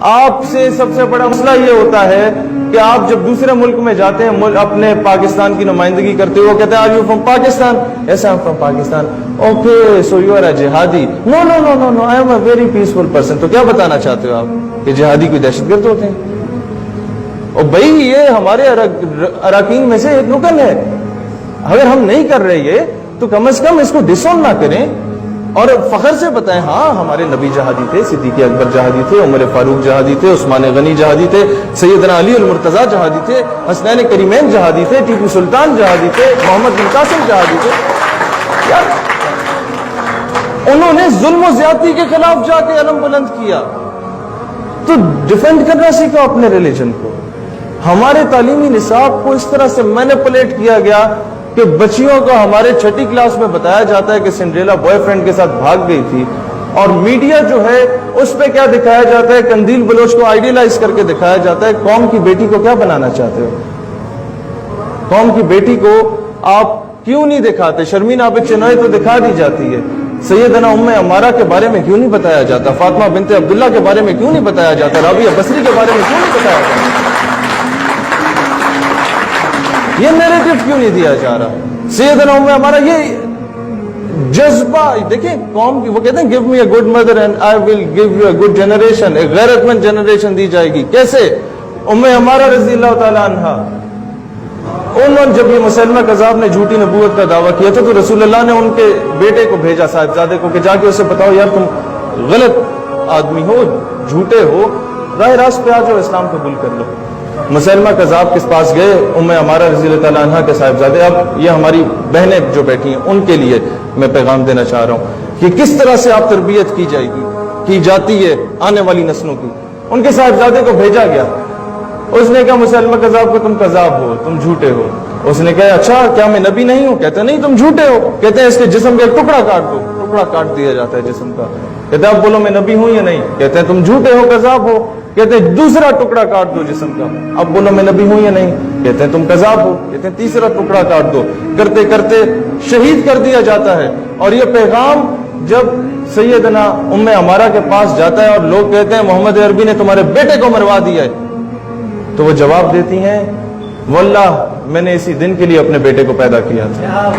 آپ سے سب سے بڑا مسئلہ یہ ہوتا ہے کہ آپ جب دوسرے ملک میں جاتے ہیں, اپنے پاکستان کی نمائندگی کرتے ہوئے, وہ کہتے ہیں are you from Pakistan? Yes I am from Pakistan. Okay so you are a جہادی. No no no no no I am a very peaceful person. تو کیا بتانا چاہتے ہو آپ کہ جہادی کوئی دہشت گرد ہوتے ہیں؟ اور بھائی یہ ہمارے اراکین میں سے ایک رکن ہے. اگر ہم نہیں کر رہے یہ تو کم از کم اس کو ڈسون نہ کریں اور فخر سے بتائیں ہاں ہمارے نبی جہادی تھے, صدیق اکبر جہادی تھے, عمر فاروق جہادی تھے, عثمان غنی جہادی تھے, سیدنا علی المرتضیٰ جہادی تھے, حسنین کریمین جہادی تھے, ٹیپو سلطان جہادی تھے, محمد بن قاسم جہادی تھے. یار انہوں نے ظلم و زیادتی کے خلاف جا کے علم بلند کیا. تو ڈیفینڈ کرنا سیکھو اپنے ریلیجن کو. ہمارے تعلیمی نصاب کو اس طرح سے مینیپولیٹ کیا گیا کہ بچیوں کو ہمارے 6ٹھی کلاس میں بتایا جاتا ہے کہ سنڈریلا بوائے فرینڈ کے ساتھ بھاگ گئی تھی, اور میڈیا جو ہے اس پہ کیا دکھایا جاتا ہے, قندیل بلوچ کو آئیڈیلائز کر کے دکھایا جاتا ہے. قوم کی بیٹی کو کیا بنانا چاہتے ہو؟ قوم کی بیٹی کو آپ کیوں نہیں دکھاتے؟ شرمین عابد چنوئی تو دکھا دی جاتی ہے, سیدنا ام عمارہ کے بارے میں کیوں نہیں بتایا جاتا؟ فاطمہ بنت عبداللہ کے بارے میں کیوں نہیں بتایا جاتا؟ رابعہ بصری کے بارے میں کیوں نہیں بتایا جاتا؟ یہ نیریٹو کیوں نہیں دیا جا رہا؟ سیدنا ام عمارہ یہ جذبہ دیکھیں قوم کی, وہ کہتے ہیں give me a good mother and I will give you a good generation, ایک غیرت مند جنریشن دی جائے گی. کیسے؟ ام عمارہ رضی اللہ تعالی عنہا, انہوں نے جب یہ مسلمہ کذاب نے جھوٹی نبوت کا دعویٰ کیا تھا تو رسول اللہ نے ان کے بیٹے کو بھیجا, صاحبزادے کو, کہ جا کے اسے بتاؤ یار تم غلط آدمی ہو, جھوٹے ہو, راہ راست پہ آ جاؤ, اسلام قبول کر لو. مسلمہ کذاب کے پاس گئے, ام عمارہ رضی اللہ تعالیٰ عنہ کے صاحبزادے. اب یہ ہماری بہنیں جو بیٹھی ہیں ان کے لیے میں پیغام دینا چاہ رہا ہوں کہ کس طرح سے آپ تربیت کی جاتی ہے آنے والی نسلوں کی. ان کے صاحبزادے کو بھیجا گیا, اس نے کہا مسلمہ کذاب کو تم کذاب ہو, تم جھوٹے ہو. اس نے کہا اچھا کیا میں نبی نہیں ہوں؟ کہتے نہیں تم جھوٹے ہو. کہتے ہیں اس کے جسم کا ایک ٹکڑا کاٹ دو. ٹکڑا کاٹ دیا جاتا ہے جسم کا. کہتے ہیں اب بولو میں نبی ہوں یا نہیں؟ کہتے ہیں تم جھوٹے ہو, کذاب ہو. کہتے ہیں دوسرا ٹکڑا کاٹ دو جسم کا. اب بولو میں نبی ہوں یا نہیں؟ کہتے ہیں تم کذاب ہو. کہتے ہیں تیسرا ٹکڑا کاٹ دو. کرتے کرتے شہید کر دیا جاتا ہے. اور یہ پیغام جب سیدنا ام عمارہ کے پاس جاتا ہے اور لوگ کہتے ہیں محمد عربی نے تمہارے بیٹے کو مروا دیا ہے, تو وہ جواب دیتی ہیں واللہ میں نے اسی دن کے لیے اپنے بیٹے کو پیدا کیا تھا.